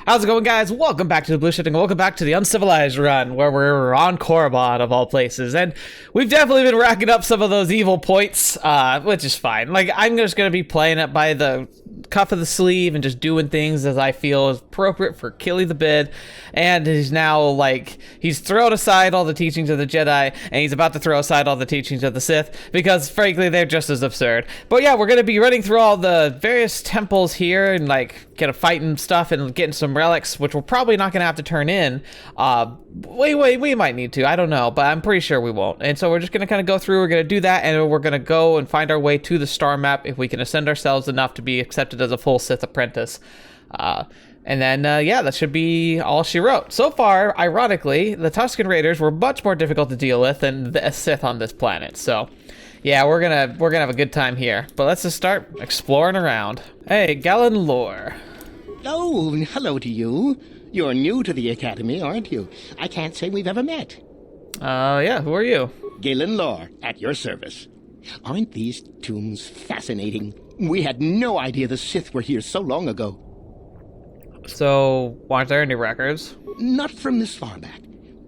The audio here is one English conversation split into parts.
How's it going, guys? Welcome back to the Blue Shifting. Welcome back to the Uncivilized Run, where we're on Korriban of all places, and we've definitely been racking up some of those evil points, which is fine. Like, I'm just gonna be playing it by the cuff of the sleeve and just doing things as I feel is appropriate for Killy the Bid. And he's now like, he's thrown aside all the teachings of the Jedi, and he's about to throw aside all the teachings of the Sith, because frankly they're just as absurd. But yeah, we're gonna be running through all the various temples here and like kind of fighting stuff and getting some relics, which we're probably not gonna have to turn in. We might need to, I don't know, but I'm pretty sure we won't. And so we're just gonna kind of go through, we're gonna do that, and we're gonna go and find our way to the star map if we can ascend ourselves enough to be accepted as a full Sith apprentice. And then, yeah, that should be all she wrote. So far, ironically, the Tusken Raiders were much more difficult to deal with than the Sith on this planet. So, yeah, we're gonna have a good time here. But let's just start exploring around. Hey, Galen Lore. Oh, hello to you. You're new to the Academy, aren't you? I can't say we've ever met. Yeah, who are you? Galen Lore, at your service. Aren't these tombs fascinating? We had no idea the Sith were here so long ago. So, aren't there any records? Not from this far back.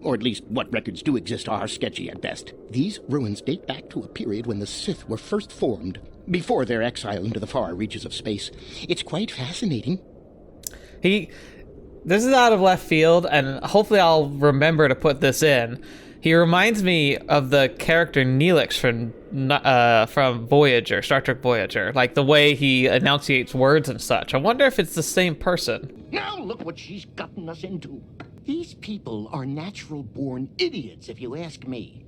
Or at least what records do exist are sketchy at best. These ruins date back to a period when the Sith were first formed, before their exile into the far reaches of space. It's quite fascinating. This is out of left field, and hopefully I'll remember to put this in. He reminds me of the character Neelix from Voyager, Star Trek Voyager, like the way he enunciates words and such. I wonder if it's the same person. Now look what she's gotten us into. These people are natural-born idiots, if you ask me.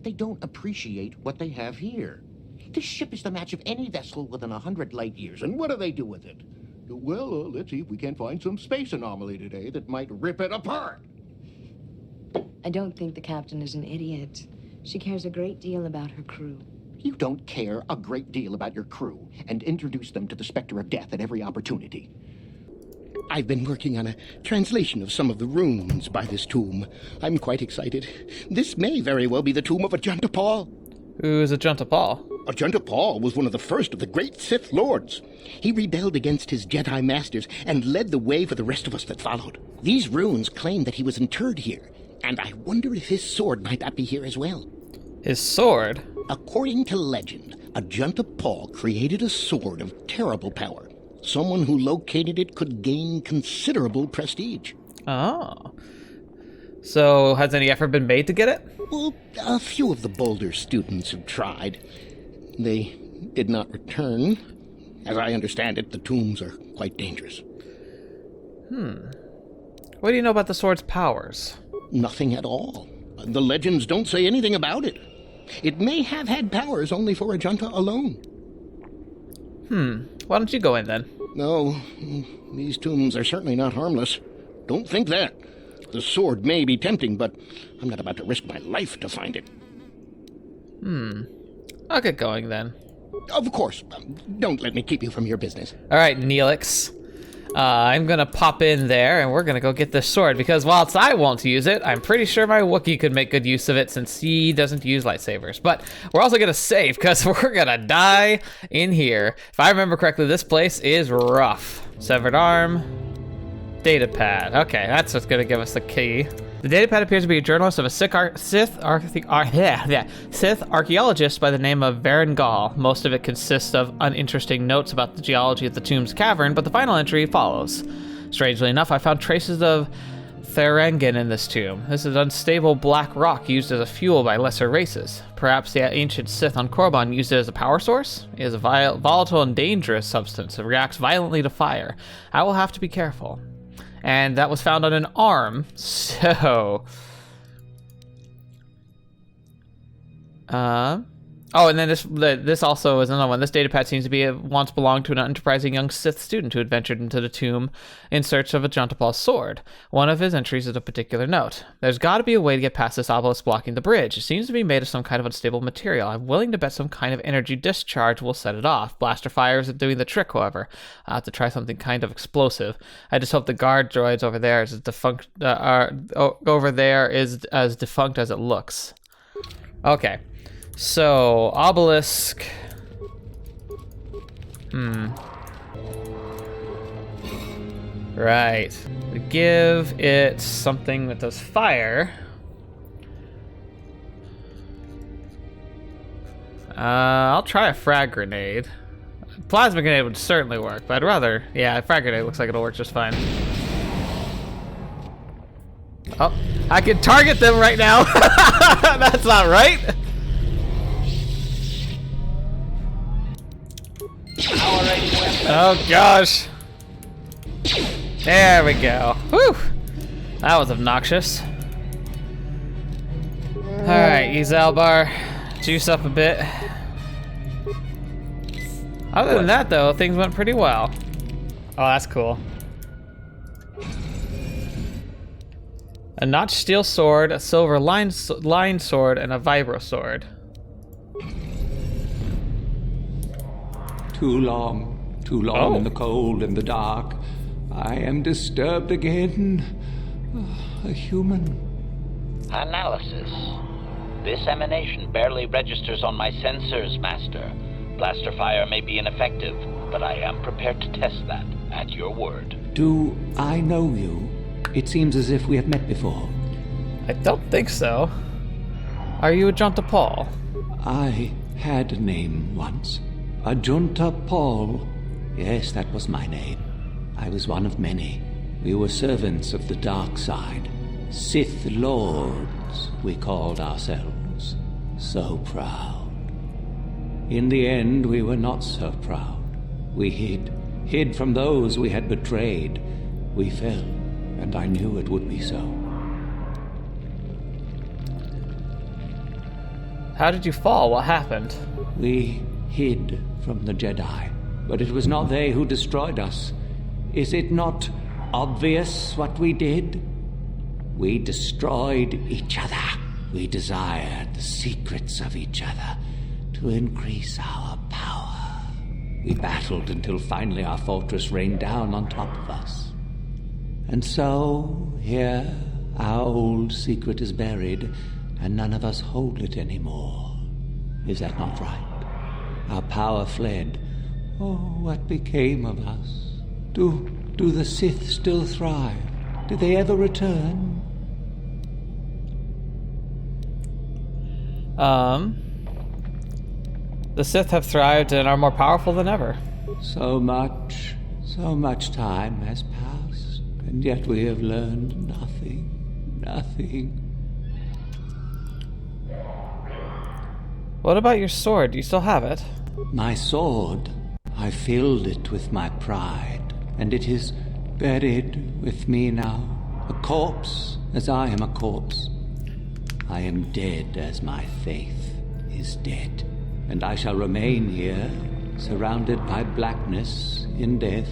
They don't appreciate what they have here. This ship is the match of any vessel within 100 light years, and what do they do with it? Well, let's see if we can't find some space anomaly today that might rip it apart. I don't think the captain is an idiot. She cares a great deal about her crew. You don't care a great deal about your crew and introduce them to the specter of death at every opportunity. I've been working on a translation of some of the runes by this tomb. I'm quite excited. This may very well be the tomb of Ajunta Pall. Who is Ajunta Pall? Ajunta Pall was one of the first of the great Sith Lords. He rebelled against his Jedi masters and led the way for the rest of us that followed. These runes claim that he was interred here, and I wonder if his sword might not be here as well. His sword? According to legend, Ajunta Pall created a sword of terrible power. Someone who located it could gain considerable prestige. Oh. So, has any effort been made to get it? Well, a few of the Boulder students have tried. They did not return. As I understand it, the tombs are quite dangerous. What do you know about the sword's powers? Nothing at all. The legends don't say anything about it. It may have had powers only for Ajunta alone. Why don't you go in then? No, these tombs are certainly not harmless. Don't think that. The sword may be tempting, but I'm not about to risk my life to find it. I'll get going then. Of course. Don't let me keep you from your business. All right, Neelix. I'm gonna pop in there, and we're gonna go get this sword, because whilst I won't use it, I'm pretty sure my Wookiee could make good use of it since he doesn't use lightsabers. But we're also gonna save, because we're gonna die in here. If I remember correctly, this place is rough. Severed arm. Data pad. Okay, that's what's gonna give us the key. The data pad appears to be a journalist of a Sith archaeologist by the name of Varen Gall. Most of it consists of uninteresting notes about the geology of the tomb's cavern, but the final entry follows. Strangely enough, I found traces of Therangan in this tomb. This is unstable black rock used as a fuel by lesser races. Perhaps the ancient Sith on Korriban used it as a power source? It is a volatile and dangerous substance. It reacts violently to fire. I will have to be careful. And that was found on an arm, so... Oh, and then this also is another one. This datapad seems to be once belonged to an enterprising young Sith student who had ventured into the tomb in search of Ajunta Pall's sword. One of his entries is a particular note. There's got to be a way to get past this obelisk blocking the bridge. It seems to be made of some kind of unstable material. I'm willing to bet some kind of energy discharge will set it off. Blaster fire isn't doing the trick, however. I'll have to try something kind of explosive. I just hope the guard droids over there is as defunct as it looks. Okay. So, obelisk. Right. We give it something that does fire. I'll try a frag grenade. Plasma grenade would certainly work, but I'd rather... Yeah, a frag grenade looks like it'll work just fine. Oh, I can target them right now. That's not right. Oh gosh. There we go. Whew. That was obnoxious. Alright, you zaalbar. Juice up a bit. Other than that though, things went pretty well. Oh, that's cool. A notched steel sword, a silver lined sword, and a vibro sword. Too long in the cold and the dark. I am disturbed again. A human. Analysis. This emanation barely registers on my sensors, Master. Blaster fire may be ineffective, but I am prepared to test that, at your word. Do I know you? It seems as if we have met before. I don't think so. Are you Ajunta Paul? I had a name once. Ajunta Paul. Yes, that was my name. I was one of many. We were servants of the dark side. Sith lords, we called ourselves. So proud. In the end, we were not so proud. We hid from those we had betrayed. We fell, and I knew it would be so. How did you fall? What happened? We hid from the Jedi, but it was not they who destroyed us. Is it not obvious what we did? We destroyed each other. We desired the secrets of each other to increase our power. We battled until finally our fortress rained down on top of us. And so, here, our old secret is buried, and none of us hold it anymore. Is that not right? Our power fled. Oh, what became of us? Do the Sith still thrive? Did they ever return? The Sith have thrived and are more powerful than ever. So much time has passed, and yet we have learned nothing. What about your sword? Do you still have it? My sword, I filled it with my pride, and it is buried with me now, a corpse as I am a corpse. I am dead as my faith is dead, and I shall remain here, surrounded by blackness in death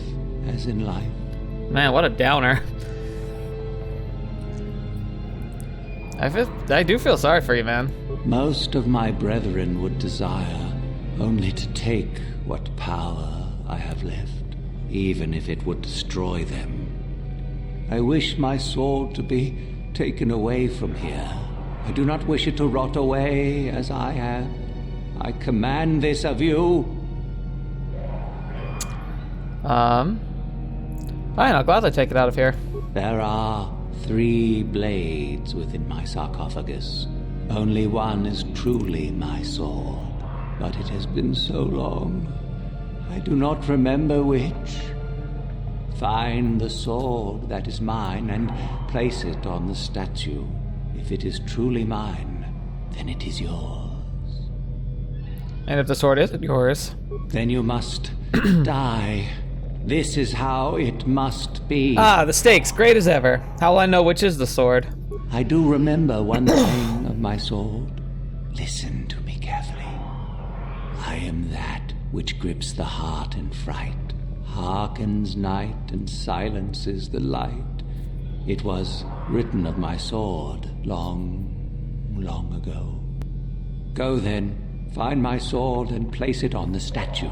as in life. Man, what a downer. I do feel sorry for you, man. Most of my brethren would desire only to take what power I have left, even if it would destroy them. I wish my sword to be taken away from here. I do not wish it to rot away as I have. I command this of you. Fine, I'll gladly take it out of here. There are 3 blades within my sarcophagus. Only one is truly my sword, but it has been so long, I do not remember which. Find the sword that is mine and place it on the statue. If it is truly mine, then it is yours. And if the sword isn't yours? Then you must die. This is how it must be. Ah, the stakes, great as ever. How will I know which is the sword? I do remember one thing of my sword. Listen to me carefully. I am that which grips the heart in fright, hearkens night and silences the light. It was written of my sword long ago. Go then, find my sword and place it on the statue.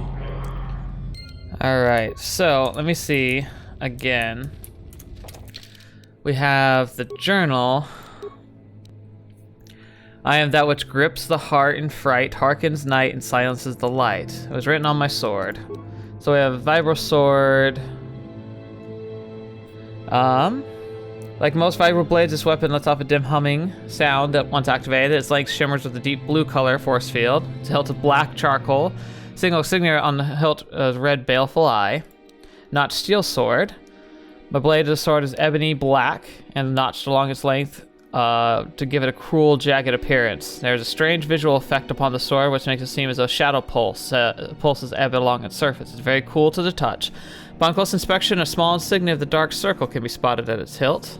Alright, so let me see again. We have the journal. I am that which grips the heart in fright, hearkens night, and silences the light. It was written on my sword. So we have vibro sword. Like most fiber blades, this weapon lets off a dim humming sound that once activated. Its length shimmers with a deep blue color force field. Its hilt is black charcoal. Single signature on the hilt is red baleful eye. Notched steel sword. The blade of the sword is ebony black and notched along its length to give it a cruel, jagged appearance. There's a strange visual effect upon the sword, which makes it seem as though shadow pulses ebb along its surface. It's very cool to the touch. Upon close inspection, a small insignia of the dark circle can be spotted at its hilt.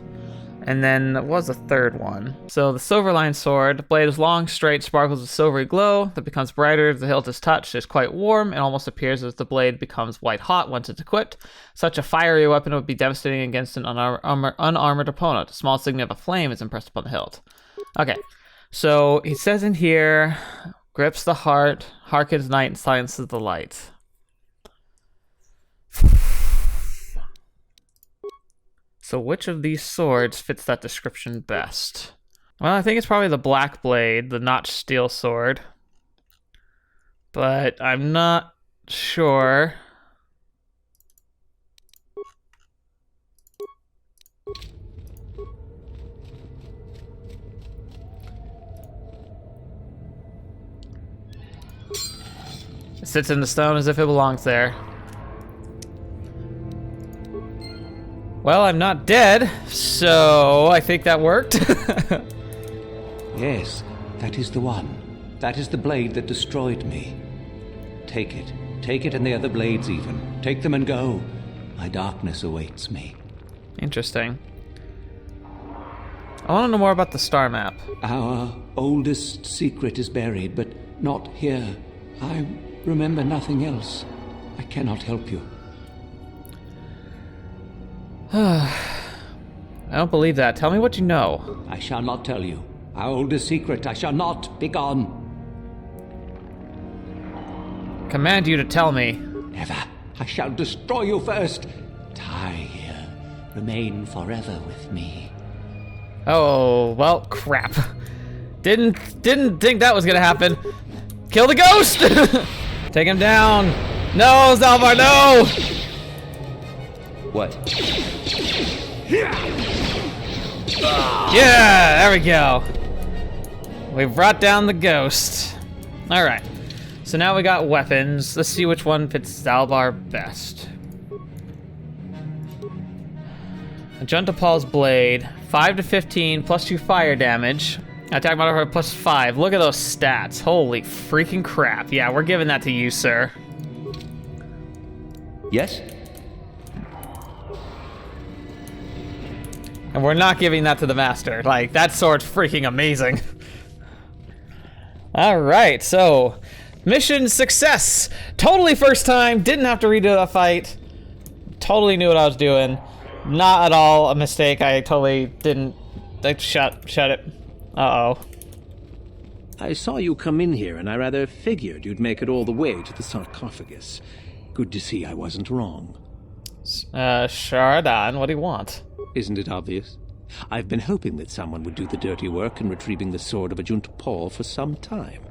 And then what was the third one? So the Silverline sword, the blade is long, straight, sparkles with silvery glow that becomes brighter as the hilt is touched. It's quite warm and almost appears as the blade becomes white hot once it's equipped. Such a fiery weapon would be devastating against an unarmored opponent. A small signet of a flame is impressed upon the hilt. Okay, so he says in here, grips the heart, hearkens night, and silences the light. So which of these swords fits that description best? Well, I think it's probably the black blade, the notched steel sword. But I'm not sure. It sits in the stone as if it belongs there. Well, I'm not dead, so I think that worked. Yes, that is the one. That is the blade that destroyed me. Take it. Take it and the other blades even. Take them and go. My darkness awaits me. Interesting. I want to know more about the star map. Our oldest secret is buried, but not here. I remember nothing else. I cannot help you. I don't believe that. Tell me what you know. I shall not tell you. Our oldest secret, I shall not. Be gone. Command you to tell me. Never. I shall destroy you first. Die here. Remain forever with me. Oh, well, crap. Didn't think that was gonna happen. Kill the ghost! Take him down. No, Zaalbar, no! What? Yeah, there we go. We brought down the ghost. All right. So now we got weapons. Let's see which one fits Zaalbar best. Juntapal's blade, 5 to 15, plus 2 fire damage. Attack modifier plus 5. Look at those stats. Holy freaking crap. Yeah, we're giving that to you, sir. Yes? And we're not giving that to the master. Like, that sword's freaking amazing. Alright, so mission success. Totally first time. Didn't have to redo the fight. Totally knew what I was doing. Not at all a mistake. I totally didn't. Shut it. Uh-oh. I saw you come in here, and I rather figured you'd make it all the way to the sarcophagus. Good to see I wasn't wrong. Sharadan, what do you want? Isn't it obvious? I've been hoping that someone would do the dirty work in retrieving the sword of Juntapal for some time.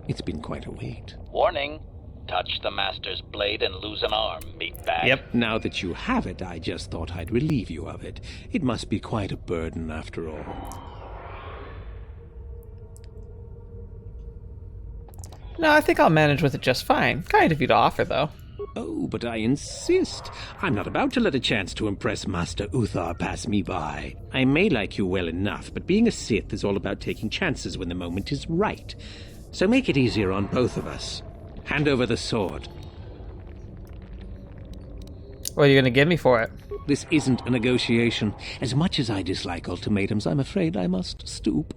It's been quite a wait. Warning. Touch the master's blade and lose an arm, meatbag. Yep. Now that you have it, I just thought I'd relieve you of it. It must be quite a burden after all. No, I think I'll manage with it just fine. Kind of you to offer, though. Oh, but I insist. I'm not about to let a chance to impress Master Uthar pass me by. I may like you well enough, but being a Sith is all about taking chances when the moment is right. So make it easier on both of us. Hand over the sword. What are you going to give me for it? This isn't a negotiation. As much as I dislike ultimatums, I'm afraid I must stoop.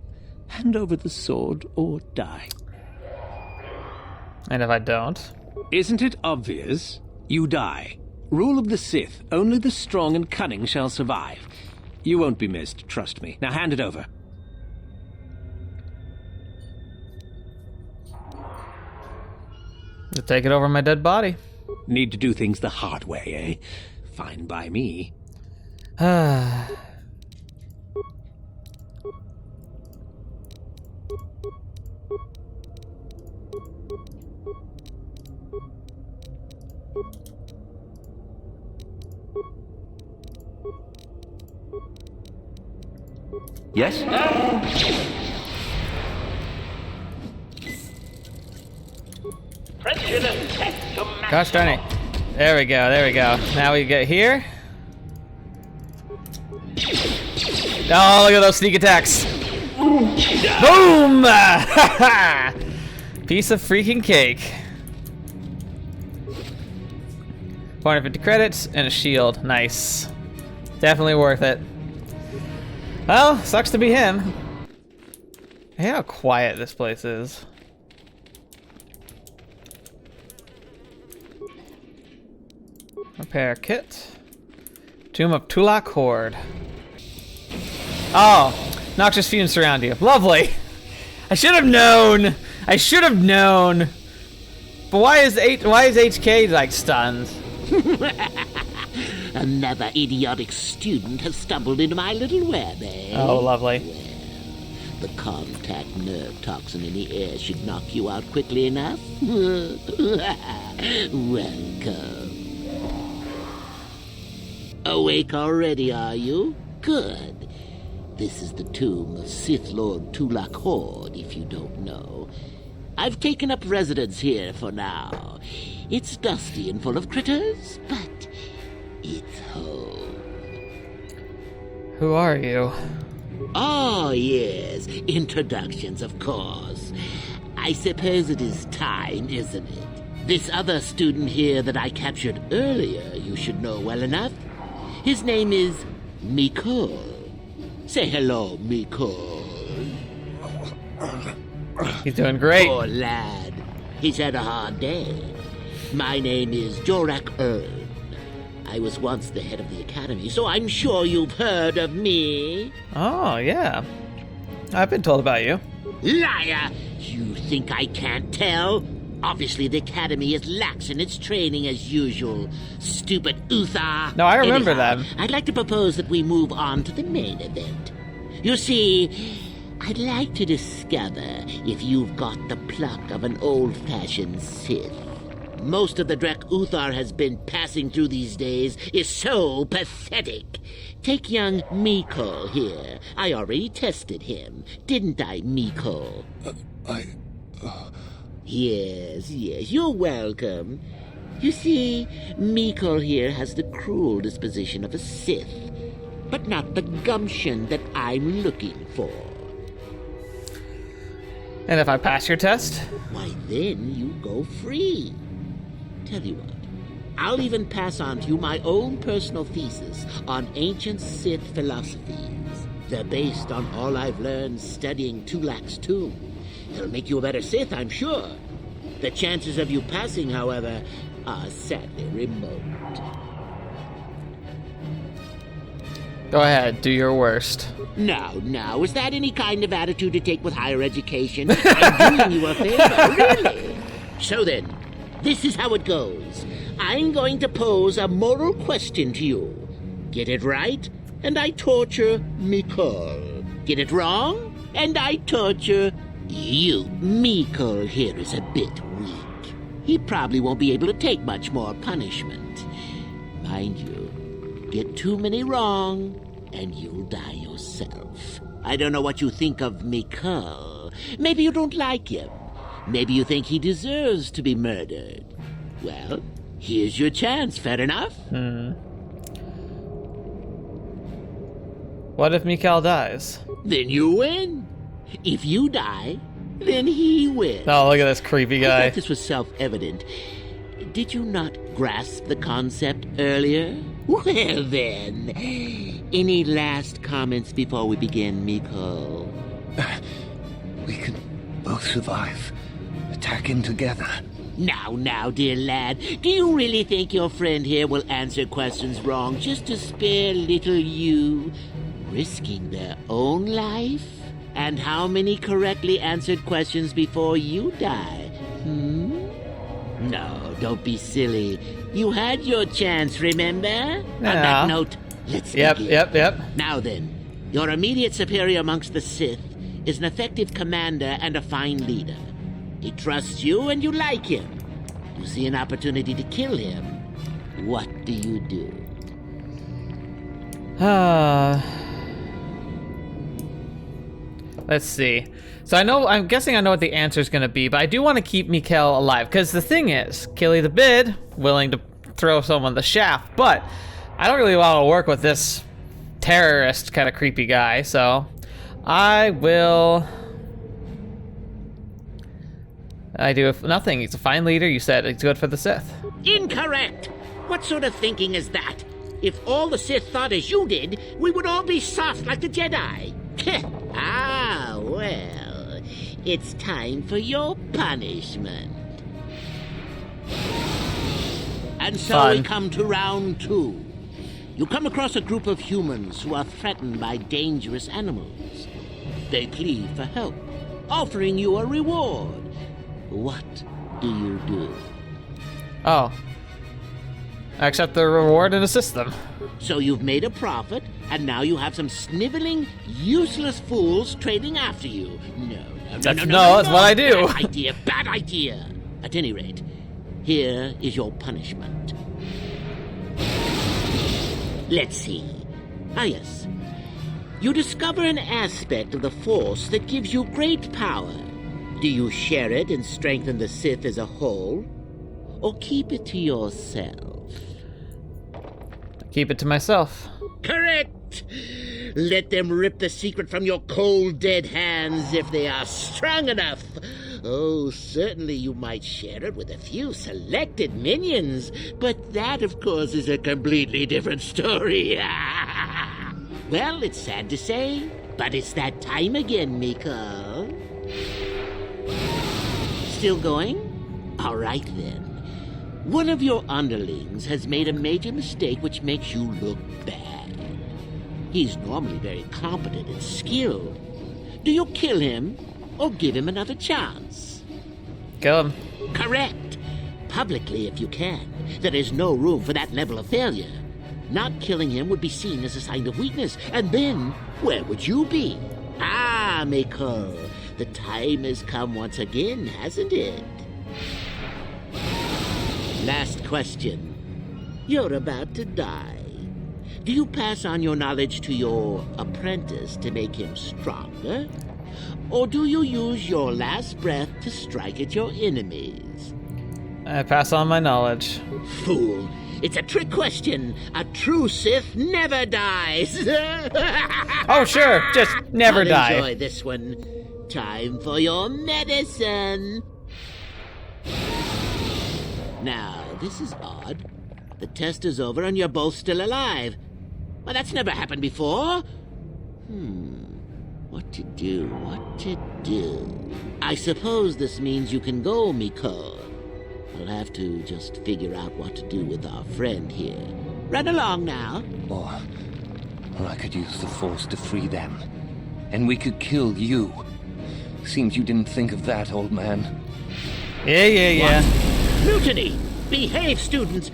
Hand over the sword or die. And if I don't? Isn't it obvious? You die. Rule of the Sith. Only the strong and cunning shall survive. You won't be missed, trust me. Now hand it over. You'll take it over my dead body. Need to do things the hard way, eh? Fine by me. Yes? Gosh darn it. There we go, there we go. Now we get here. Oh, look at those sneak attacks. Boom! Piece of freaking cake. 450 credits and a shield. Nice. Definitely worth it. Well, sucks to be him. Hey, how quiet this place is. Repair kit. Tomb of Tulak Horde. Oh, noxious fumes surround you. Lovely. I should have known. I should have known. But why is HK like stunned? Another idiotic student has stumbled into my little web, eh? Oh, lovely. Well, the contact nerve toxin in the air should knock you out quickly enough. Welcome. Awake already, are you? Good. This is the tomb of Sith Lord Tulak Horde, if you don't know. I've taken up residence here for now. It's dusty and full of critters, but it's home. Who are you? Oh, yes. Introductions, of course. I suppose it is time, isn't it? This other student here that I captured earlier, you should know well enough. His name is Mikol. Say hello, Mikol. He's doing great. Poor lad. He's had a hard day. My name is Jorak Ern. I was once the head of the academy, so I'm sure you've heard of me. Oh, yeah. I've been told about you. Liar! You think I can't tell? Obviously, the academy is lax in its training as usual. Stupid Uthar. No, I remember Anyhow, that. I'd like to propose that we move on to the main event. You see, I'd like to discover if you've got the pluck of an old-fashioned Sith. Most of the Drek Uthar has been passing through these days is so pathetic. Take young Mikol here. I already tested him, didn't I, Mikol? Yes, you're welcome. You see, Mikol here has the cruel disposition of a Sith, but not the gumption that I'm looking for. And if I pass your test? Why, then you go free. Tell you what, I'll even pass on to you my own personal thesis on ancient Sith philosophies. They're based on all I've learned studying Tulak's tomb. It'll make you a better Sith, I'm sure. The chances of you passing, however, are sadly remote. Go ahead, do your worst. Now, is that any kind of attitude to take with higher education? I'm doing you a favor, really. So then, this is how it goes. I'm going to pose a moral question to you. Get it right, and I torture Mikol. Get it wrong, and I torture you. Mikol here is a bit weak. He probably won't be able to take much more punishment. Mind you, get too many wrong, and you'll die yourself. I don't know what you think of Mikol. Maybe you don't like him. Maybe you think he deserves to be murdered. Well, here's your chance, fair enough? What if Mikal dies? Then you win. If you die, then he wins. Oh, look at this creepy I guy. thought this was self-evident. Did you not grasp the concept earlier? Well then, any last comments before we begin, Mikol? We can both survive. Attack him together. Now, dear lad, do you really think your friend here will answer questions wrong just to spare little you, risking their own life? And how many correctly answered questions before you die? No, don't be silly. You had your chance, remember? On that note, let's begin. Yep. Now then, your immediate superior amongst the Sith is an effective commander and a fine leader. He trusts you and you like him. You see an opportunity to kill him. What do you do? Let's see. So I'm guessing I know what the answer is going to be, but I do want to keep Mikkel alive, because the thing is, Killy the Bid, willing to throw someone the shaft, but I don't really want to work with this terrorist kind of creepy guy, so I do nothing. He's a fine leader. You said it's good for the Sith. Incorrect! What sort of thinking is that? If all the Sith thought as you did, we would all be soft like the Jedi. Ah, well, it's time for your punishment. And so Fun. we come to round 2. You come across a group of humans who are threatened by dangerous animals. They plead for help, offering you a reward. What do you do? Oh. I accept the reward and assist them. So you've made a profit, and now you have some sniveling, useless fools trading after you. No, That's what I do. Bad idea. At any rate, here is your punishment. Let's see. Ah, yes. You discover an aspect of the Force that gives you great power. Do you share it and strengthen the Sith as a whole? Or keep it to yourself? Keep it to myself. Correct! Let them rip the secret from your cold, dead hands if they are strong enough. Oh, certainly you might share it with a few selected minions, but that, of course, is a completely different story. Well, it's sad to say, but it's that time again, Miko. Still going? All right, then. One of your underlings has made a major mistake which makes you look bad. He's normally very competent and skilled. Do you kill him or give him another chance? Kill him. Correct. Publicly, if you can. There is no room for that level of failure. Not killing him would be seen as a sign of weakness, and then where would you be? Ah, Miko, the time has come once again, hasn't it? Last question. You're about to die. Do you pass on your knowledge to your apprentice to make him stronger? Or do you use your last breath to strike at your enemies? I pass on my knowledge. Fool. It's a trick question. A true Sith never dies. Oh, sure. Just never I'll die. Enjoy this one. Time for your medicine. Now, this is odd. The test is over and you're both still alive. Well, that's never happened before. What to do? I suppose this means you can go, Miko. We'll have to just figure out what to do with our friend here. Run along now. Or I could use the Force to free them. And we could kill you. Seems you didn't think of that, old man. Yeah. Mutiny! Behave, students!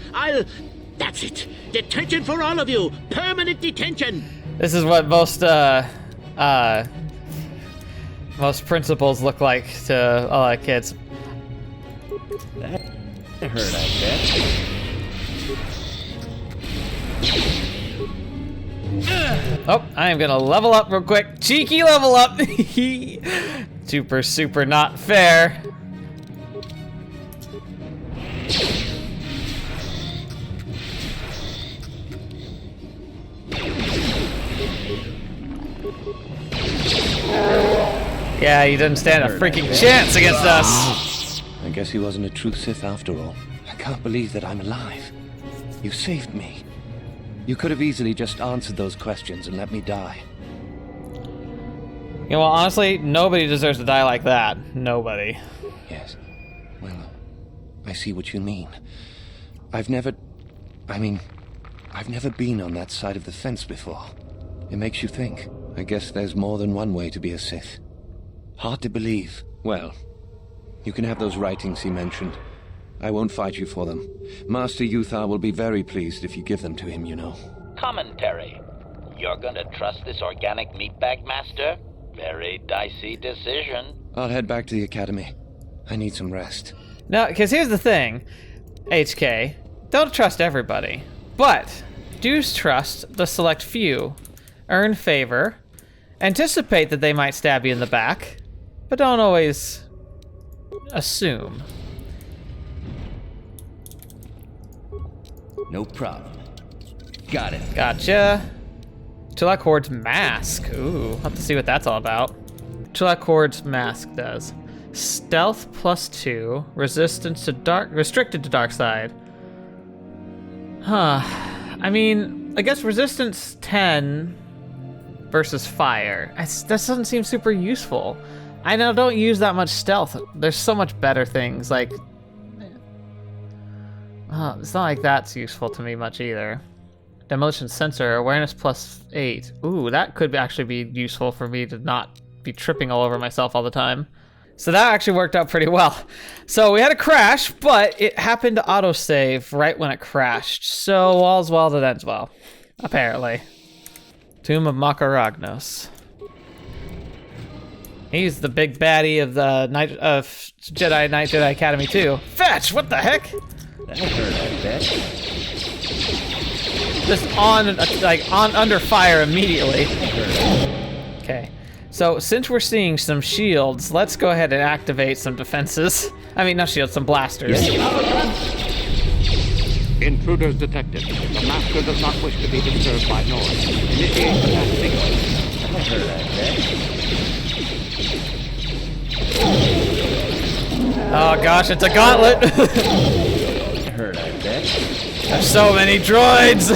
That's it! Detention for all of you! Permanent detention! This is what most principals look like to a lot of kids. That hurt, I bet. Oh, I am gonna level up real quick. Cheeky level up! Super not fair. Yeah, you didn't stand a freaking chance against us. I guess he wasn't a true Sith after all. I can't believe that I'm alive. You saved me. You could have easily just answered those questions and let me die. You know, well, honestly, nobody deserves to die like that. Nobody. Yes. Well, I see what you mean. I've never been on that side of the fence before. It makes you think. I guess there's more than one way to be a Sith. Hard to believe. Well, you can have those writings he mentioned. I won't fight you for them. Master Uthar will be very pleased if you give them to him, you know. Commentary. You're gonna trust this organic meatbag master? Very dicey decision. I'll head back to the academy. I need some rest. No, because here's the thing, HK. Don't trust everybody, but do trust the select few. Earn favor, anticipate that they might stab you in the back, but don't always assume. No problem. Got it. Gotcha. Chulak Horde's Mask. Ooh, I'll have to see what that's all about. Chulak Horde's Mask does stealth +2, resistance to restricted to dark side. Huh. I mean, I guess resistance 10 versus fire. That doesn't seem super useful. I know, don't use that much stealth. There's so much better things, like... it's not like that's useful to me much either. Demolition sensor, awareness +8. Ooh, that could actually be useful for me to not be tripping all over myself all the time. So that actually worked out pretty well. So we had a crash, but it happened to autosave right when it crashed. So all's well that ends well, apparently. Tomb of Makaragnos. He's the big baddie of the Jedi Knight Jedi Academy too. Fetch! What the heck? That hurt, I bet. Just under fire immediately. Okay. So since we're seeing some shields, let's go ahead and activate some defenses. I mean, not shields, some blasters. Intruders detected. The master does not wish to be disturbed by noise. Initiate attack sequence. That hurt, I bet. Oh gosh, it's a gauntlet. That hurt, I bet. There's so many droids.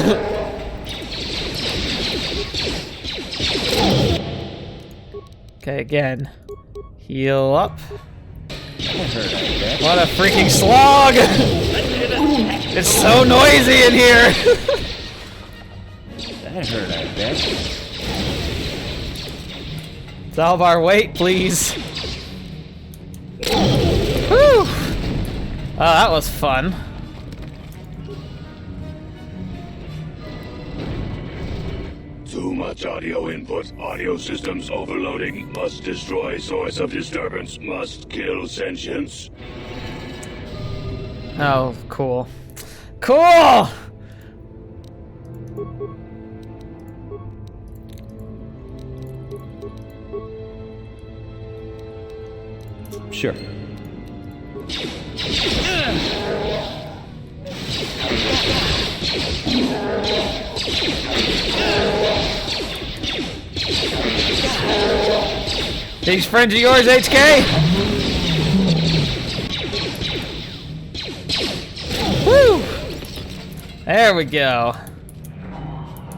Okay, again. Heal up. That hurt, I bet. What a freaking slog! It's so noisy in here! That hurt, I bet. Zaalbar, wait, please. Whew! Oh, that was fun. Too much audio input. Audio systems overloading. Must destroy source of disturbance. Must kill sentience. Oh, cool. Cool! Sure. These friends of yours, HK? Woo! There we go.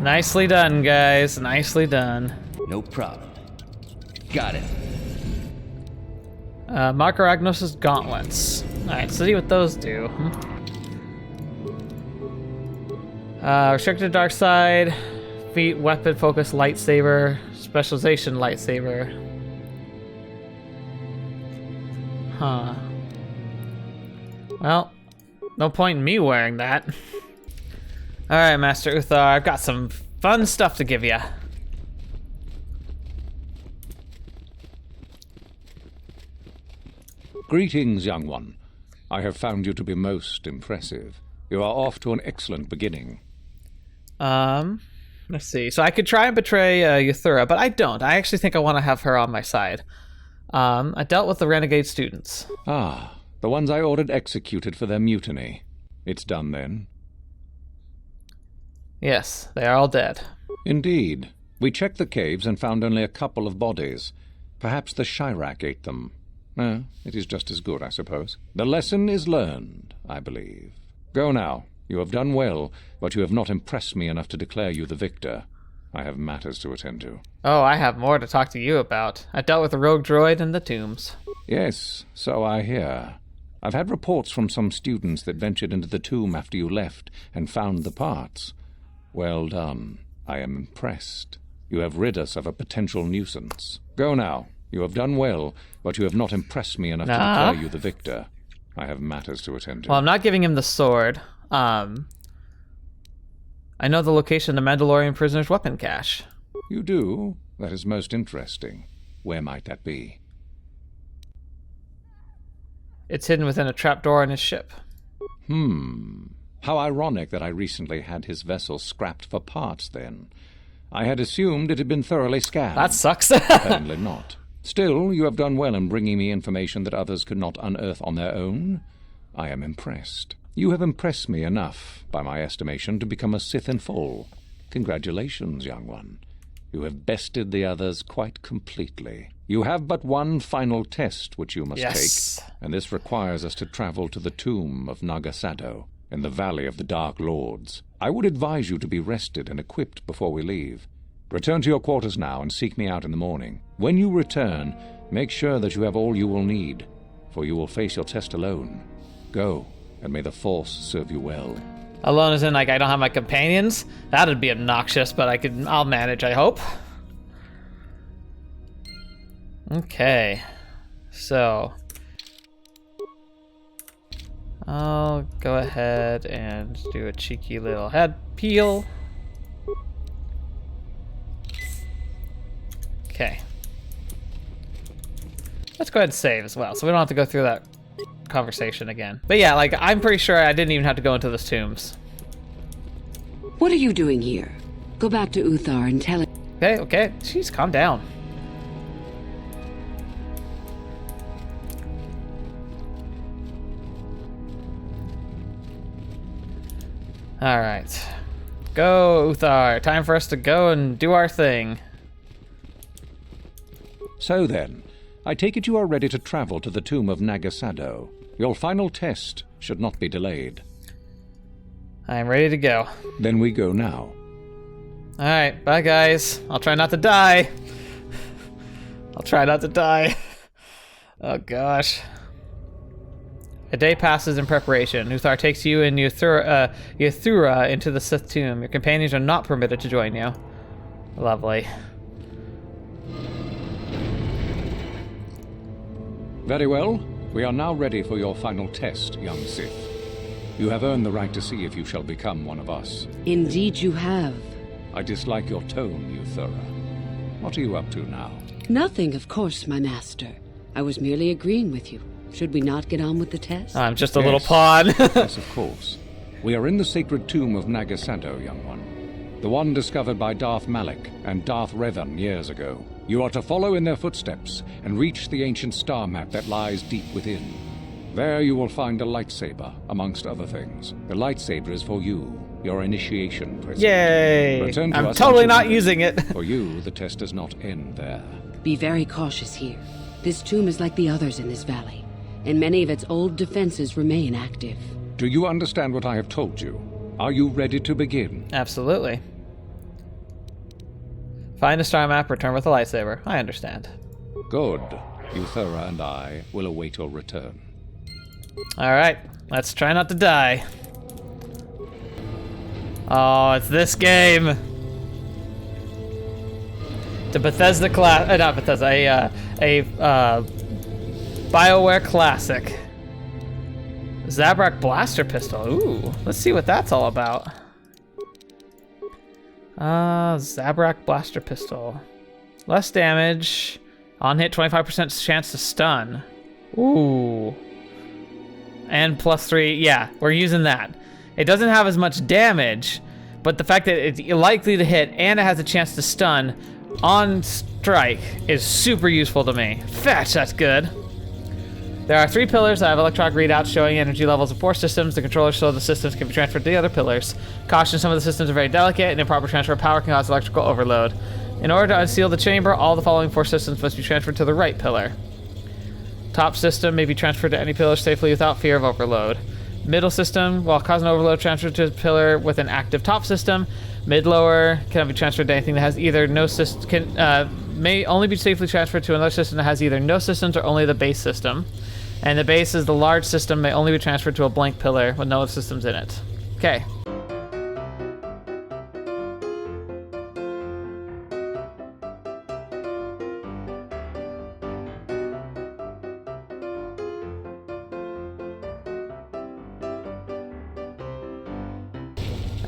Nicely done, guys. Nicely done. No problem. Got it. Makaragnos' gauntlets. Alright, so see what those do. Restricted dark side, feat, weapon focus, lightsaber, specialization lightsaber. Huh. Well, no point in me wearing that. Alright, Master Uthar, I've got some fun stuff to give you. Greetings, young one. I have found you to be most impressive. You are off to an excellent beginning. Let's see. So I could try and betray Uthura, but I don't. I actually think I want to have her on my side. I dealt with the renegade students. Ah, the ones I ordered executed for their mutiny. It's done then? Yes, they are all dead. Indeed. We checked the caves and found only a couple of bodies. Perhaps the Shirak ate them. It is just as good, I suppose. The lesson is learned, I believe. Go now. You have done well, but you have not impressed me enough to declare you the victor. I have matters to attend to. Oh, I have more to talk to you about. I dealt with the rogue droid in the tombs. Yes, so I hear. I've had reports from some students that ventured into the tomb after you left and found the parts. Well done. I am impressed. You have rid us of a potential nuisance. Go now. You have done well, but you have not impressed me enough to declare you the victor. I have matters to attend to. Well, I'm not giving him the sword. I know the location of the Mandalorian prisoner's weapon cache. You do? That is most interesting. Where might that be? It's hidden within a trapdoor in his ship. How ironic that I recently had his vessel scrapped for parts, then. I had assumed it had been thoroughly scanned. That sucks. Apparently not. Still, you have done well in bringing me information that others could not unearth on their own. I am impressed. You have impressed me enough, by my estimation, to become a Sith in full. Congratulations, young one. You have bested the others quite completely. You have but one final test which you must take, and this requires us to travel to the tomb of Nagasado, in the Valley of the Dark Lords. I would advise you to be rested and equipped before we leave. Return to your quarters now and seek me out in the morning. When you return, make sure that you have all you will need, for you will face your test alone. Go, and may the Force serve you well. Alone as in, like, I don't have my companions? That'd be obnoxious, but I'll manage, I hope. Okay. So I'll go ahead and do a cheeky little head peel. Okay. Let's go ahead and save as well, so we don't have to go through that conversation again. But yeah, like, I'm pretty sure I didn't even have to go into those tombs. What are you doing here? Go back to Uthar and tell him. Okay. Jeez, calm down. Alright. Go, Uthar. Time for us to go and do our thing. So then, I take it you are ready to travel to the tomb of Nagasado. Your final test should not be delayed. I am ready to go. Then we go now. Alright, bye guys. I'll try not to die. I'll try not to die. Oh gosh. A day passes in preparation. Uthar takes you and Yathura into the Sith tomb. Your companions are not permitted to join you. Lovely. Very well. We are now ready for your final test, young Sith. You have earned the right to see if you shall become one of us. Indeed you have. I dislike your tone, Yathura. What are you up to now? Nothing, of course, my master. I was merely agreeing with you. Should we not get on with the test? I'm just a little pawn. Yes, of course. We are in the sacred tomb of Nagasado, young one. The one discovered by Darth Malak and Darth Revan years ago. You are to follow in their footsteps and reach the ancient star map that lies deep within. There you will find a lightsaber, amongst other things. The lightsaber is for you, your initiation present. Yay! Return to I'm us totally until not then. using it. For you, the test does not end there. Be very cautious here. This tomb is like the others in this valley, and many of its old defenses remain active. Do you understand what I have told you? Are you ready to begin? Absolutely. Find a star map, return with a lightsaber. I understand. Good. Yathura and I will await your return. Alright, let's try not to die. Oh, it's this game. It's a Bethesda not Bethesda, a BioWare classic. Zabrak blaster pistol. Ooh, let's see what that's all about. Zabrak blaster pistol. Less damage. On hit, 25% chance to stun. Ooh. And +3, yeah, we're using that. It doesn't have as much damage, but the fact that it's likely to hit and it has a chance to stun on strike is super useful to me. Fetch, that's good. There are 3 pillars that have electronic readouts showing energy levels of 4 systems. The controllers so the systems can be transferred to the other pillars. Caution, some of the systems are very delicate, and improper transfer of power can cause electrical overload. In order to unseal the chamber, all the following 4 systems must be transferred to the right pillar. Top system may be transferred to any pillar safely without fear of overload. Middle system, while causing overload, transferred to a pillar with an active top system. Mid-lower can be transferred to anything that has either no system, may only be safely transferred to another system that has either no systems or only the base system. And the base is the large system, may only be transferred to a blank pillar with no other systems in it. Okay.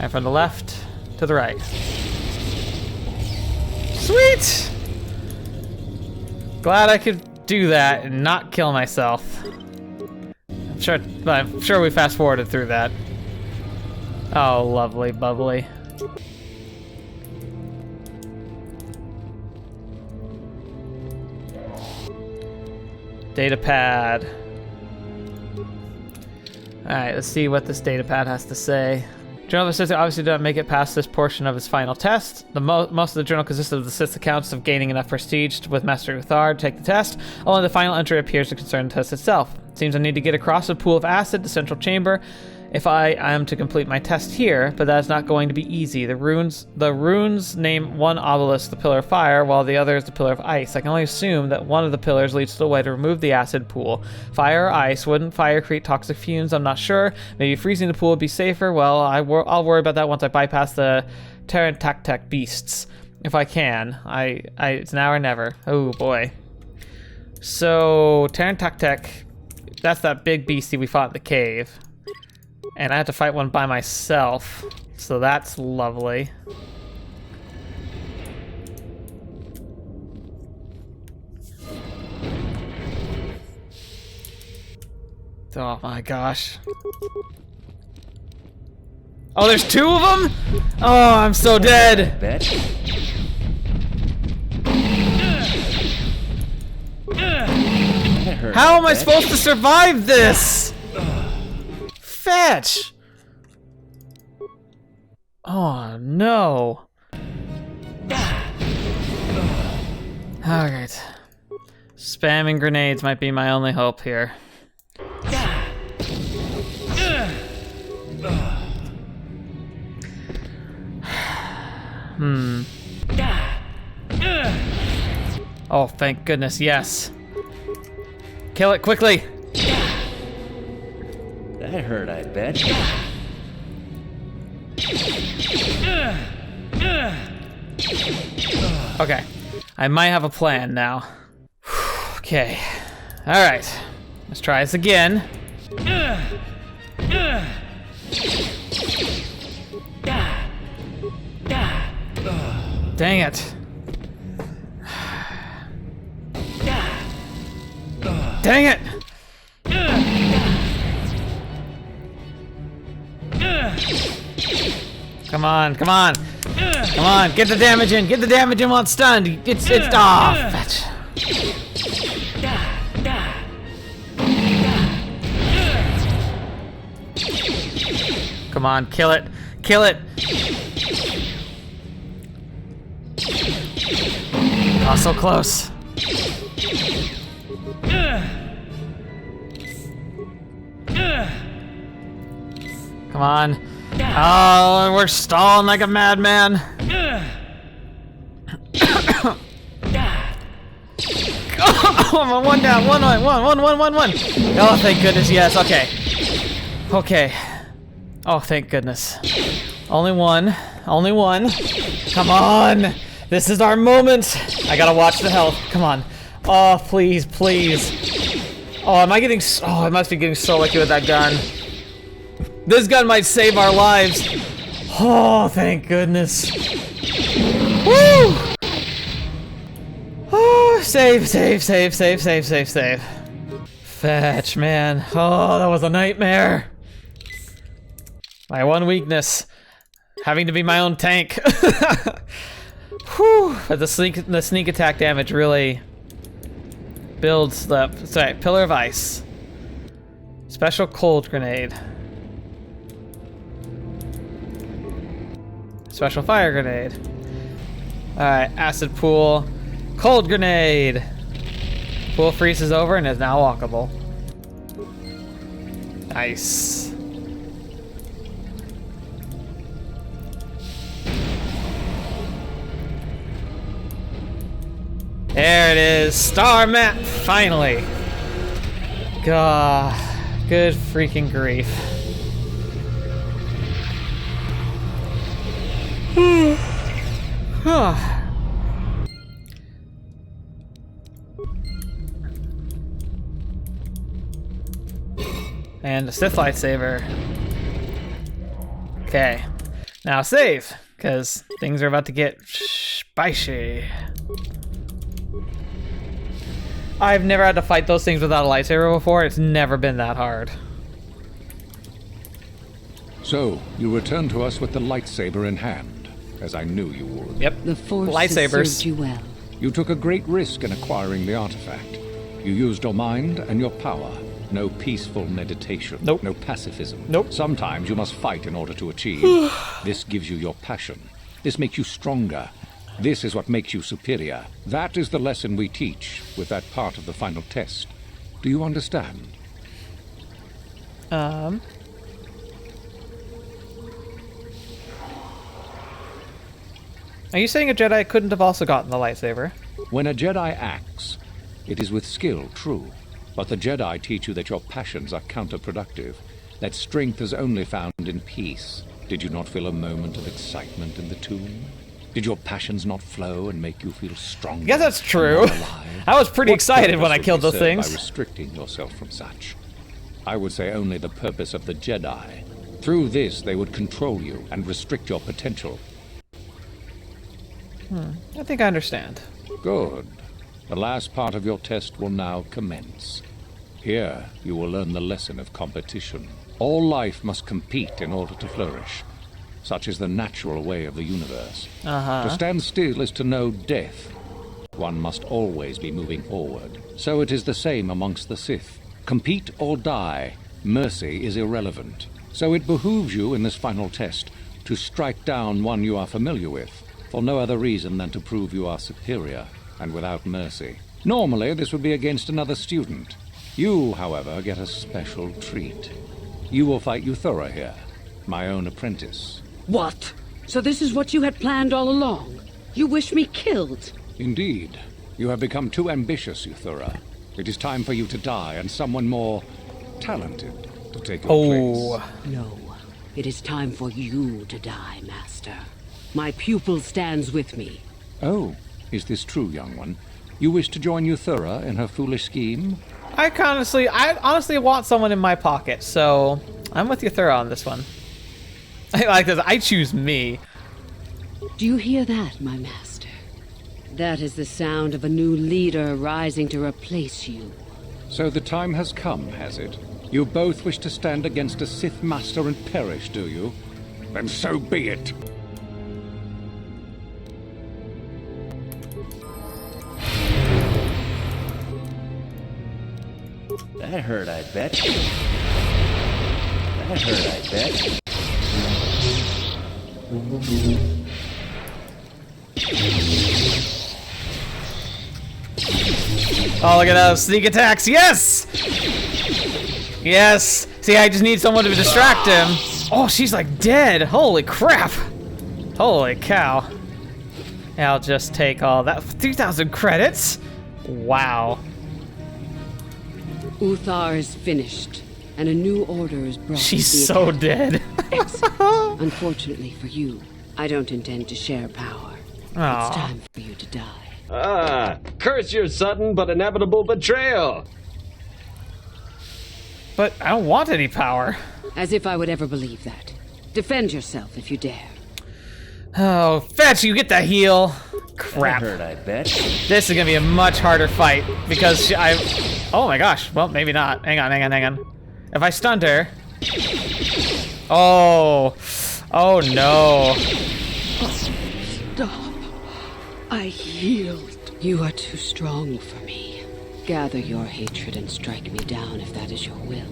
And from the left to the right. Sweet! Glad I could do that and not kill myself. I'm sure we fast forwarded through that. Oh, lovely, bubbly. Data pad. Alright, let's see what this data pad has to say. Journal of the Sith obviously did not make it past this portion of his final test. Most of the journal consists of the Sith's accounts of gaining enough prestige with Master Uthar to take the test. Only the final entry appears to concern the test itself. Seems I need to get across the pool of acid, the central chamber, if I am to complete my test here, but that's not going to be easy. The runes name one obelisk the Pillar of Fire, while the other is the Pillar of Ice. I can only assume that one of the pillars leads to the way to remove the acid pool. Fire or ice? Wouldn't fire create toxic fumes? I'm not sure. Maybe freezing the pool would be safer. Well, I'll worry about that once I bypass the Terran beasts. If I can. It's now or never. Oh boy. So, Terran that's that big beastie we fought in the cave. And I have to fight one by myself, so that's lovely. Oh my gosh. Oh, there's two of them? Oh, I'm so dead. How am I supposed to survive this? Fetch! Oh no. Alright. Spamming grenades might be my only hope here. Oh, thank goodness, yes. Kill it quickly! That hurt, I bet. Okay. I might have a plan now. Okay. Alright. Let's try this again. Dang it. Dang it! Come on, come on. Come on, get the damage in. Get the damage in while it's stunned. It's fetch. Come on, kill it. Kill it. Oh, so close. Come on. Oh, we're stalling like a madman. Oh, one down, one. Oh, thank goodness, yes, okay. Okay. Oh, thank goodness. Only one. Come on. This is our moment. I gotta watch the health. Come on. Oh, please. Oh, I must be getting so lucky with that gun. This gun might save our lives. Oh, thank goodness. Woo! Oh, save. Fetch, man. Oh, that was a nightmare. My one weakness. Having to be my own tank. Whew. But the sneak attack damage really builds the... Sorry, Pillar of Ice. Special cold grenade. Special fire grenade. Alright, acid pool. Cold grenade! Pool freezes over and is now walkable. Nice. There it is. Star map, finally. God, good freaking grief. And a Sith lightsaber. Okay, now save, because things are about to get spicy. I've never had to fight those things without a lightsaber before. It's never been that hard. So, you return to us with the lightsaber in hand, as I knew you would. Yep. The Force lightsabers. Has served you well. You took a great risk in acquiring the artifact. You used your mind and your power. No peaceful meditation. Nope. No pacifism. Nope. Sometimes you must fight in order to achieve. This gives you your passion. This makes you stronger. This is what makes you superior. That is the lesson we teach with that part of the final test. Do you understand? Are you saying a Jedi couldn't have also gotten the lightsaber? When a Jedi acts, it is with skill, true. But the Jedi teach you that your passions are counterproductive, that strength is only found in peace. Did you not feel a moment of excitement in the tomb? Did your passions not flow and make you feel stronger? Yeah, that's true. I was pretty excited when I killed those things. By restricting yourself from such? I would say only the purpose of the Jedi. Through this, they would control you and restrict your potential. I think I understand. Good. The last part of your test will now commence. Here, you will learn the lesson of competition. All life must compete in order to flourish. Such is the natural way of the universe. To stand still is to know death. One must always be moving forward. So it is the same amongst the Sith. Compete or die. Mercy is irrelevant. So it behooves you in this final test to strike down one you are familiar with, for no other reason than to prove you are superior and without mercy. Normally, this would be against another student. You, however, get a special treat. You will fight Uthora here, my own apprentice. What? So this is what you had planned all along? You wish me killed? Indeed. You have become too ambitious, Uthora. It is time for you to die, and someone more talented to take your place. No. It is time for you to die, Master. My pupil stands with me. Oh, is this true, young one? You wish to join Uthora in her foolish scheme? I honestly want someone in my pocket, so I'm with Uthora on this one. I like this. I choose me. Do you hear that, my master? That is the sound of a new leader rising to replace you. So the time has come, has it? You both wish to stand against a Sith master and perish, do you? Then so be it. That hurt, I bet. That hurt, I bet. Oh, look at those sneak attacks. Yes! Yes! See, I just need someone to distract him. Oh, she's like dead. Holy crap. Holy cow. I'll just take all that. 3,000 credits? Wow. Uthar is finished, and a new order is brought. She's so dead. Unfortunately for you, I don't intend to share power. Aww. It's time for you to die. Curse your sudden but inevitable betrayal. But I don't want any power. As if I would ever believe that. Defend yourself if you dare. Oh, Fetch, you get the heal. Crap. That hurt, I bet. This is gonna be a much harder fight because oh my gosh. Well, maybe not. Hang on. If I stunned her. Oh no. Stop. I yield. You are too strong for me. Gather your hatred and strike me down if that is your will.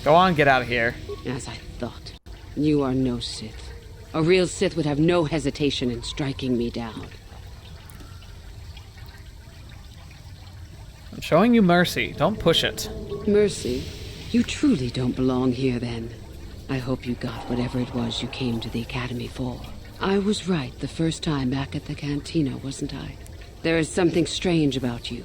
Go on, get out of here. As I thought. You are no Sith. A real Sith would have no hesitation in striking me down. I'm showing you mercy. Don't push it. Mercy? You truly don't belong here, then. I hope you got whatever it was you came to the Academy for. I was right the first time back at the cantina, wasn't I? There is something strange about you.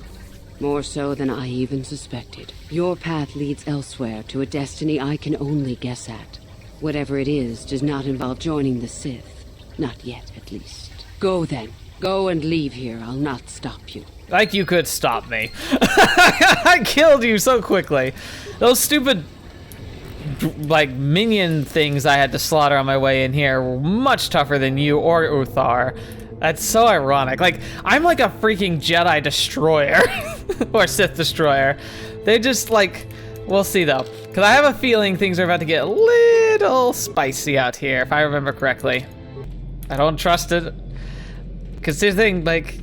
More so than I even suspected. Your path leads elsewhere to a destiny I can only guess at. Whatever it is does not involve joining the Sith. Not yet, at least. Go then. Go and leave here. I'll not stop you. Like you could stop me. I killed you so quickly. Those stupid, like, minion things I had to slaughter on my way in here were much tougher than you or Uthar. That's so ironic. Like, I'm like a freaking Jedi destroyer. Or Sith destroyer. They just, like, we'll see though. Because I have a feeling things are about to get a little spicy out here, if I remember correctly. I don't trust it. Because the thing, like,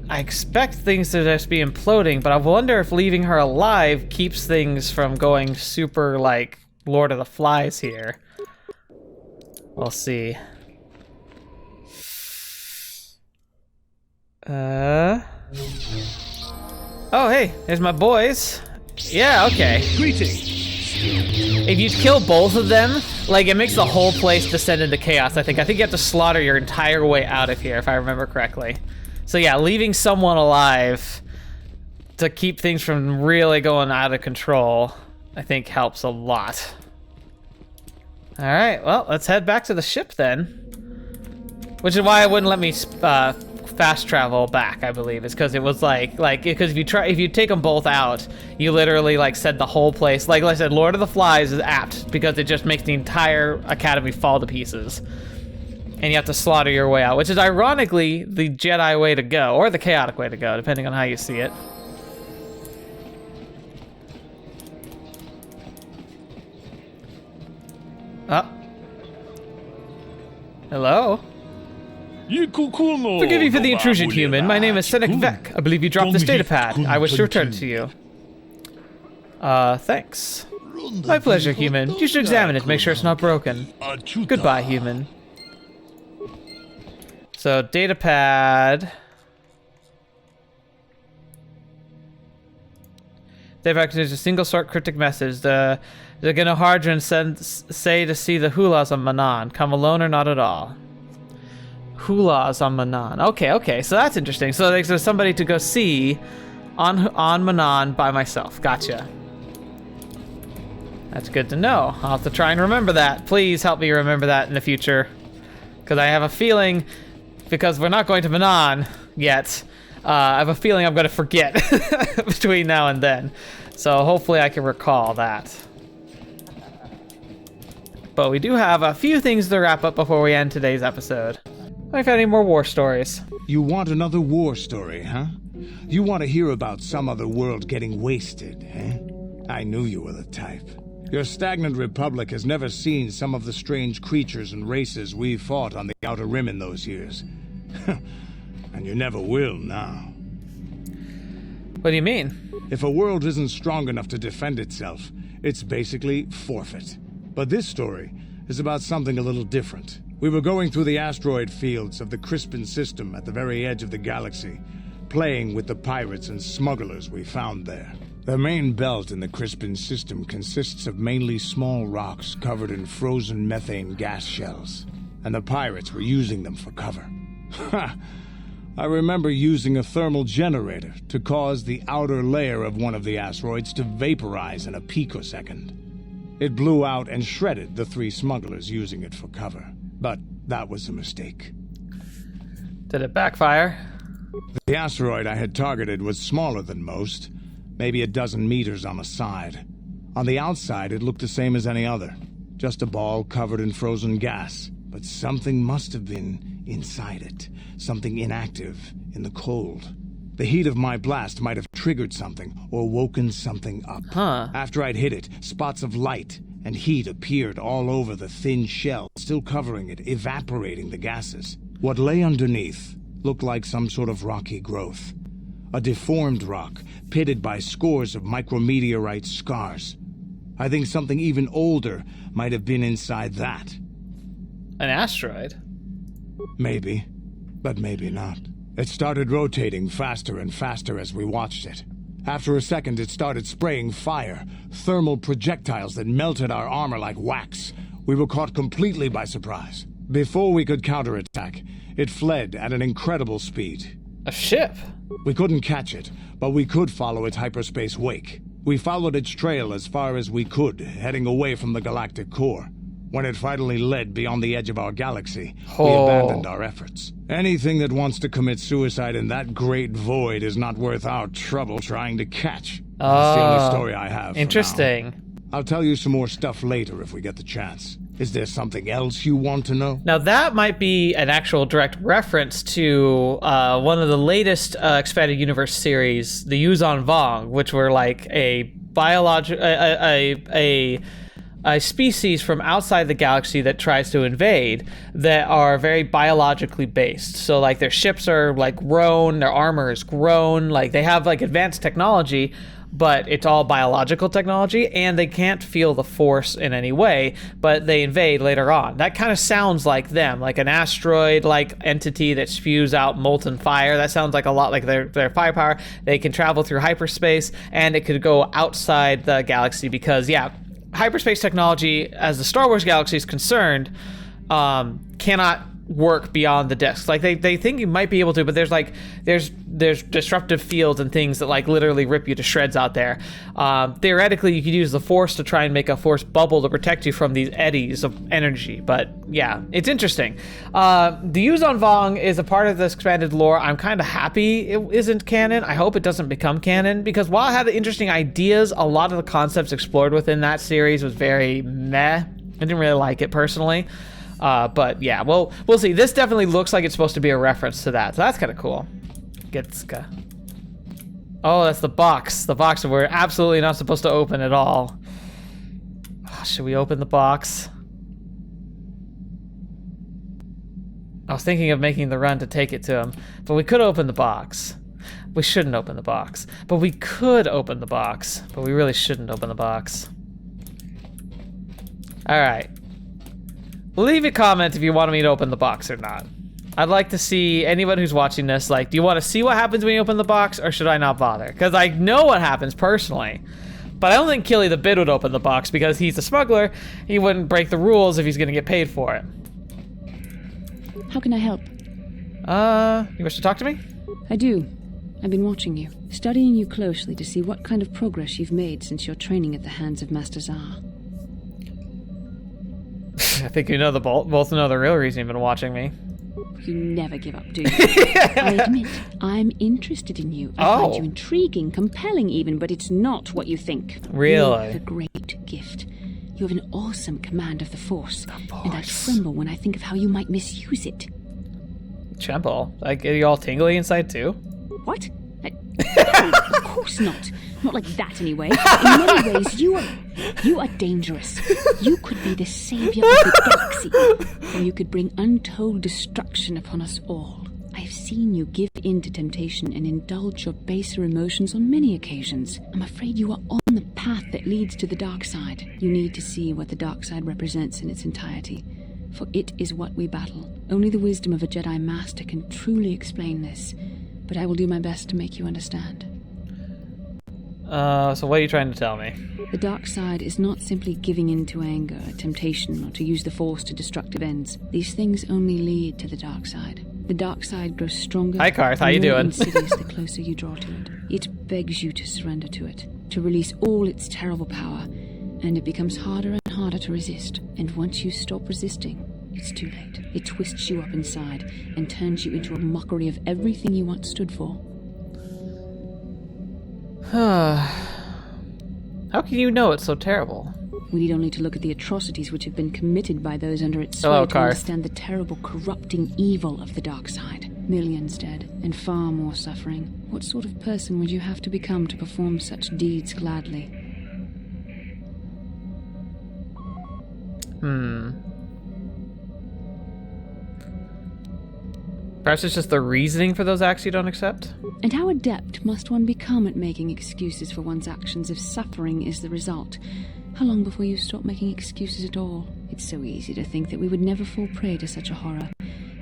I expect things to just be imploding, but I wonder if leaving her alive keeps things from going super, like, Lord of the Flies here. We'll see. Oh, hey, there's my boys. Yeah, okay. Greetings. If you kill both of them, like, it makes the whole place descend into chaos, I think. I think you have to slaughter your entire way out of here, if I remember correctly. So yeah, leaving someone alive to keep things from really going out of control, I think helps a lot. All right, well, let's head back to the ship then. Which is why it wouldn't let me fast travel back, I believe. It's because it was because if you take them both out, you literally like set the whole place. Like I said, Lord of the Flies is apt because it just makes the entire academy fall to pieces. And you have to slaughter your way out, which is ironically the Jedi way to go, or the chaotic way to go, depending on how you see it. Oh. Hello? Forgive me for the intrusion, human. My name is Senek Vek. I believe you dropped this datapad. I wish to return it to you. Thanks. My pleasure, human. You should examine it, make sure it's not broken. Goodbye, human. So, datapad. Datapad contains a single short cryptic message. The Gnohardran say to see the Hulas on Manan. Come alone or not at all. Hulas on Manan. Okay, so that's interesting. So there's somebody to go see on Manan by myself. Gotcha. That's good to know. I'll have to try and remember that. Please help me remember that in the future. Because I have a feeling, because we're not going to Manan yet, I have a feeling I'm going to forget between now and then. So hopefully I can recall that. But we do have a few things to wrap up before we end today's episode. Have any more war stories? You want another war story, huh? You want to hear about some other world getting wasted, eh? I knew you were the type. Your stagnant republic has never seen some of the strange creatures and races we fought on the Outer Rim in those years. And you never will now. What do you mean? If a world isn't strong enough to defend itself, it's basically forfeit. But this story is about something a little different. We were going through the asteroid fields of the Crispin system at the very edge of the galaxy, playing with the pirates and smugglers we found there. The main belt in the Crispin system consists of mainly small rocks covered in frozen methane gas shells, and the pirates were using them for cover. Ha! I remember using a thermal generator to cause the outer layer of one of the asteroids to vaporize in a picosecond. It blew out and shredded the 3 smugglers using it for cover. But that was a mistake. Did it backfire? The asteroid I had targeted was smaller than most, maybe a dozen meters on a side. On the outside, it looked the same as any other, just a ball covered in frozen gas. But something must have been inside it, something inactive in the cold. The heat of my blast might have triggered something or woken something up. After I'd hit it, spots of light and heat appeared all over the thin shell, still covering it, evaporating the gases. What lay underneath looked like some sort of rocky growth. A deformed rock, pitted by scores of micrometeorite scars. I think something even older might have been inside that. An asteroid? Maybe, but maybe not. It started rotating faster and faster as we watched it. After a second, it started spraying fire, thermal projectiles that melted our armor like wax. We were caught completely by surprise. Before we could counterattack, it fled at an incredible speed. A ship? We couldn't catch it, but we could follow its hyperspace wake. We followed its trail as far as we could, heading away from the galactic core. When it finally led beyond the edge of our galaxy, we abandoned our efforts. Anything that wants to commit suicide in that great void is not worth our trouble trying to catch. That's the only story I have. Interesting. I'll tell you some more stuff later if we get the chance. Is there something else you want to know? Now that might be an actual direct reference to one of the latest expanded universe series, the Yuzon Vong, which were like a a species from outside the galaxy that tries to invade that are very biologically based. So like their ships are like grown, their armor is grown, like they have like advanced technology, but it's all biological technology, and they can't feel the Force in any way, but they invade later on. That kind of sounds like them, like an asteroid-like entity that spews out molten fire. That sounds like a lot like their firepower. They can travel through hyperspace, and it could go outside the galaxy because, yeah, hyperspace technology, as the Star Wars galaxy is concerned, cannot work beyond the discs. Like they think you might be able to, but there's disruptive fields and things that like literally rip you to shreds out there. Theoretically, you could use the Force to try and make a Force bubble to protect you from these eddies of energy. But yeah, it's interesting. The Yuuzhan Vong is a part of this expanded lore. I'm kind of happy it isn't canon. I hope it doesn't become canon, because while it had interesting ideas, a lot of the concepts explored within that series was very meh. I didn't really like it personally. But yeah, we'll see. This definitely looks like it's supposed to be a reference to that, so that's kind of cool. Getska. Oh, that's the box. The box that we're absolutely not supposed to open at all. Should we open the box? I was thinking of making the run to take it to him, but we could open the box. We shouldn't open the box, but we could open the box, but we really shouldn't open the box. All right. Leave a comment if you want me to open the box or not. I'd like to see anyone who's watching this, like, do you want to see what happens when you open the box, or should I not bother? Because I know what happens personally, but I don't think Killy the Bid would open the box because he's a smuggler. He wouldn't break the rules if he's going to get paid for it. How can I help? You wish to talk to me? I do. I've been watching you, studying you closely to see what kind of progress you've made since your training at the hands of Master Zaa. I think you know both know the real reason you've been watching me. You never give up, do you? I admit, I'm interested in you. I find you intriguing, compelling even, but it's not what you think. Really? You have a great gift. You have an awesome command of the Force, and I tremble when I think of how you might misuse it. Tremble? Like, are you all tingly inside too? What? Of course not. Not like that, anyway. In many ways, you are dangerous. You could be the savior of the galaxy, or you could bring untold destruction upon us all. I have seen you give in to temptation and indulge your baser emotions on many occasions. I'm afraid you are on the path that leads to the dark side. You need to see what the dark side represents in its entirety, for it is what we battle. Only the wisdom of a Jedi Master can truly explain this, but I will do my best to make you understand. So what are you trying to tell me? The dark side is not simply giving in to anger, temptation, or to use the Force to destructive ends. These things only lead to the dark side. The dark side grows stronger. Hi, Carth. How you doing? Insidious the closer you draw to it. It begs you to surrender to it, to release all its terrible power, and it becomes harder and harder to resist. And once you stop resisting, it's too late. It twists you up inside and turns you into a mockery of everything you once stood for. How can you know it's so terrible? We need only to look at the atrocities which have been committed by those under its sway to understand the terrible, corrupting evil of the dark side. Millions dead, and far more suffering. What sort of person would you have to become to perform such deeds gladly? Perhaps it's just the reasoning for those acts you don't accept? And how adept must one become at making excuses for one's actions if suffering is the result? How long before you stop making excuses at all? It's so easy to think that we would never fall prey to such a horror,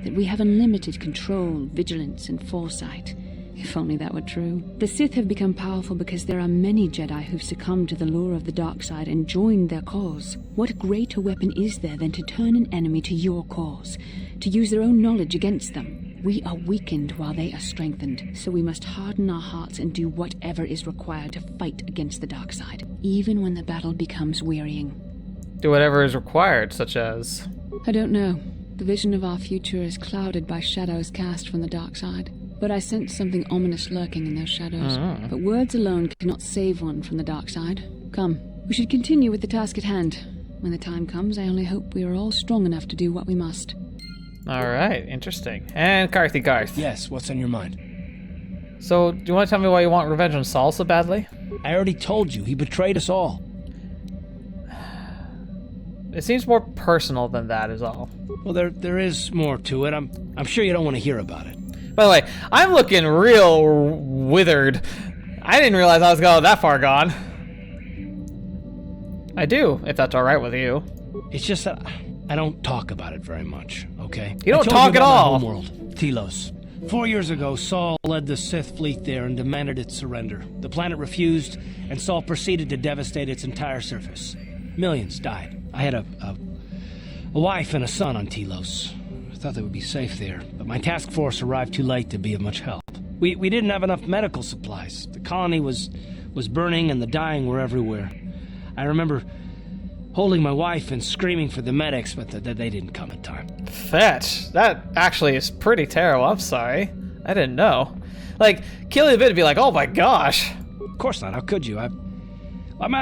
that we have unlimited control, vigilance, and foresight. If only that were true. The Sith have become powerful because there are many Jedi who've succumbed to the lure of the dark side and joined their cause. What greater weapon is there than to turn an enemy to your cause, to use their own knowledge against them? We are weakened while they are strengthened, so we must harden our hearts and do whatever is required to fight against the dark side, even when the battle becomes wearying. Do whatever is required, such as? I don't know. The vision of our future is clouded by shadows cast from the dark side. But I sense something ominous lurking in those shadows. But words alone cannot save one from the dark side. Come, we should continue with the task at hand. When the time comes, I only hope we are all strong enough to do what we must. Alright, interesting. And Carth. Yes, what's on your mind? So, do you want to tell me why you want revenge on Saul so badly? I already told you, he betrayed us all. It seems more personal than that is all. Well, there is more to it. I'm sure you don't want to hear about it. By the way, I'm looking real withered. I didn't realize I was going that far gone. I do, if that's all right with you. It's just that I don't talk about it very much, okay? You don't talk at all. My homeworld, Telos. 4 years ago, Saul led the Sith fleet there and demanded its surrender. The planet refused, and Saul proceeded to devastate its entire surface. Millions died. I had a wife and a son on Telos. I thought they would be safe there, but my task force arrived too late to be of much help. We didn't have enough medical supplies. The colony was burning and the dying were everywhere. I remember holding my wife and screaming for the medics, but they didn't come in time. Fetch. That actually is pretty terrible. I'm sorry. I didn't know. Like, killing a bit would be like, oh my gosh. Of course not. How could you? I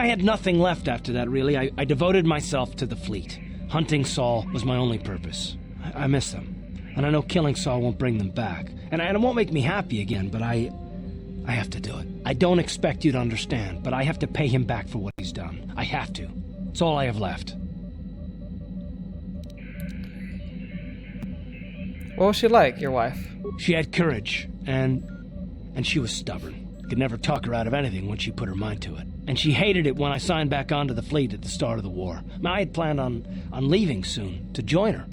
had nothing left after that, really. I devoted myself to the fleet. Hunting Saul was my only purpose. I miss them. And I know killing Saul won't bring them back. And it won't make me happy again, but I have to do it. I don't expect you to understand, but I have to pay him back for what he's done. I have to. It's all I have left. What was she like, your wife? She had courage, and she was stubborn. Could never talk her out of anything once she put her mind to it. And she hated it when I signed back onto the fleet at the start of the war. I had planned on leaving soon, to join her.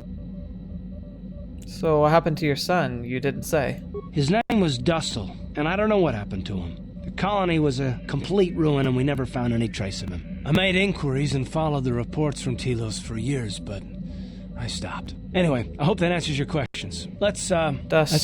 So what happened to your son? You didn't say. His name was Dustle, and I don't know what happened to him. The colony was a complete ruin, and we never found any trace of him. I made inquiries and followed the reports from Telos for years, but I stopped. Anyway, I hope that answers your questions. Let's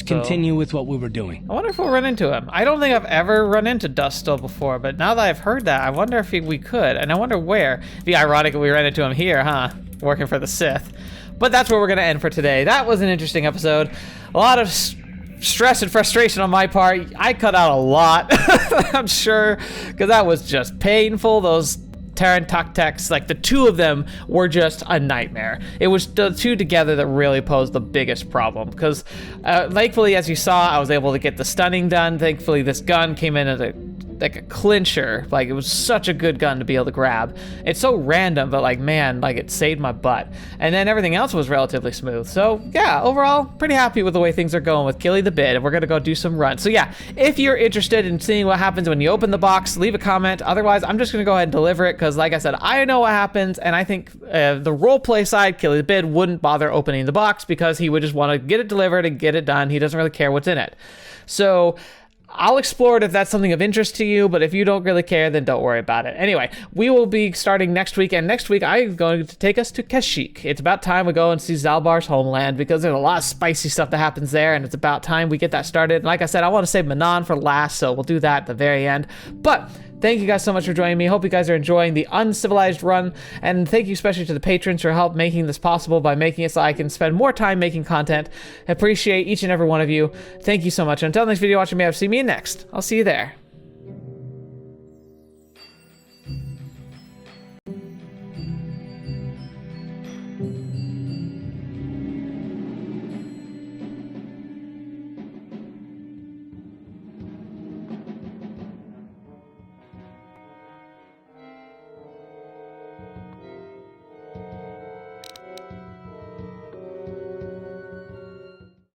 continue with what we were doing. I wonder if we'll run into him. I don't think I've ever run into Dustle before, but now that I've heard that, I wonder if we could, and I wonder where. It'd be ironic if we ran into him here, huh? Working for the Sith. But that's where we're going to end for today. That was an interesting episode. A lot of stress and frustration on my part. I cut out a lot, I'm sure, because that was just painful. Those Terran Tuktex, like the two of them were just a nightmare. It was the two together that really posed the biggest problem, because thankfully, as you saw, I was able to get the stunning done. Thankfully, this gun came in as a clincher. Like, it was such a good gun to be able to grab. It's so random, but like, man, like, it saved my butt. And then everything else was relatively smooth. So yeah, overall, pretty happy with the way things are going with Killy the Bit, and we're gonna go do some runs. So yeah, if you're interested in seeing what happens when you open the box, leave a comment. Otherwise, I'm just gonna go ahead and deliver it, because like I said, I know what happens, and I think the roleplay side, Killy the Bit, wouldn't bother opening the box because he would just want to get it delivered and get it done. He doesn't really care what's in it. So I'll explore it if that's something of interest to you, but if you don't really care, then don't worry about it. Anyway, we will be starting next week, and next week I'm going to take us to Kashyyyk. It's about time we go and see Zaalbar's homeland, because there's a lot of spicy stuff that happens there, and it's about time we get that started. And like I said, I want to save Manon for last, so we'll do that at the very end. But thank you guys so much for joining me. Hope you guys are enjoying the Uncivilized Run, and thank you especially to the patrons for help making this possible by making it so I can spend more time making content. I appreciate each and every one of you. Thank you so much. Until next video, watching me, I'll see me next. I'll see you there.